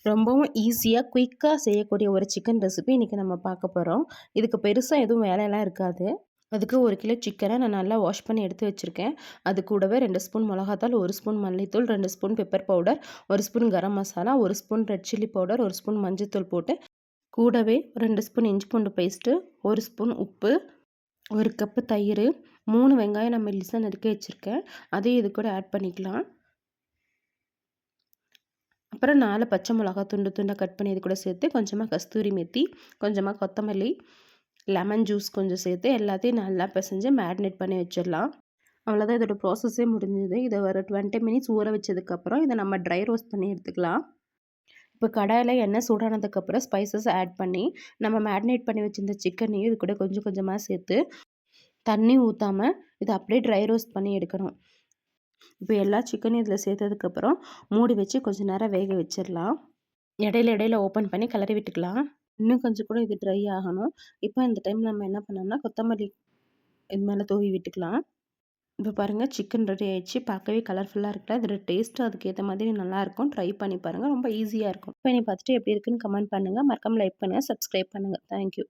ரொம்பவும் ஈஸியா, குயிக்கா செய்யக்கூடிய ஒரு சிக்கன் ரெசிபி இன்னைக்கு நம்ம பார்க்க போறோம். இதுக்கு பெருசா எதுவும் வேலைலாம் இருக்காது. அதுக்கு 1 கிலோ சிக்கன நான் நல்லா வாஷ் பண்ணி எடுத்து வச்சிருக்கேன். அது கூடவே 2 ஸ்பூன் மிளகாத்தூள், 1 ஸ்பூன் மல்லித்தூள், 2 spoon pepper powder, 1 spoon garam masala, 1 spoon red chilli powder, 1 spoon மஞ்சள்தூள் போட்டு, கூடவே 2 ஸ்பூன் இஞ்சி பூண்டு பேஸ்ட்டு, 1 ஸ்பூன் உப்பு, 1 கப்பு தயிரு, 3 வெங்காயம் நான் மெல்லிசா நறுக்கி வச்சிருக்கேன். அதையும் இது கூட ஆட் பண்ணிக்கலாம். அப்புறம் 4 பச்சை மிளகா துண்டு துண்டா கட் பண்ணி இது கூட சேர்த்து, கொஞ்சமா கஸ்தூரி மெத்தி, கொஞ்சமா கொத்தமல்லி, லெமன் ஜூஸ் கொஞ்சம் சேர்த்து எல்லாத்தையும் நல்லா பெசஞ்சு மேரினேட் பண்ணி வச்சிடலாம். அவ்வளோதான், இதோட ப்ராசஸே முடிஞ்சுது. இதை ஒரு 20 மினிட்ஸ் ஊற வச்சதுக்கப்புறம் இதை நம்ம ட்ரை ரோஸ்ட் பண்ணி எடுத்துக்கலாம். இப்போ கடாயில் எண்ணெய் சூடானதுக்கப்புறம் ஸ்பைசஸ் ஆட் பண்ணி, நம்ம மேரினேட் பண்ணி வச்சிருந்த சிக்கனையும் இது கூட கொஞ்சம் கொஞ்சமாக சேர்த்து, தண்ணி ஊற்றாமல் இதை அப்படியே ட்ரை ரோஸ்ட் பண்ணி எடுக்கணும். இப்போ எல்லா சிக்கனையும் இதில் சேர்த்ததுக்கப்புறம் மூடி வச்சு கொஞ்சம் நேரம் வேக வச்சிடலாம். இடையில இடையில ஓப்பன் பண்ணி கிளறி விட்டுக்கலாம். இன்னும் கொஞ்சம் கூட இது ட்ரை ஆகணும். இப்போ இந்த டைம் நம்ம என்ன பண்ணோம்னா, கொத்தமல்லி இது மேலே தூவி விட்டுக்கலாம். இப்போ பாருங்கள், சிக்கன் ரெடி ஆயிடுச்சு. பார்க்கவே கலர்ஃபுல்லாக இருக்குல்ல. இதோட டேஸ்ட்டும் அதுக்கேற்ற மாதிரி நல்லாயிருக்கும். ட்ரை பண்ணி பாருங்கள். ரொம்ப ஈஸியாக இருக்கும். இப்போ நீ பார்த்துட்டு எப்படி இருக்குன்னு கமெண்ட் பண்ணுங்கள். மறக்காம லைக் பண்ணுங்கள், சப்ஸ்கிரைப் பண்ணுங்கள். தேங்க்யூ.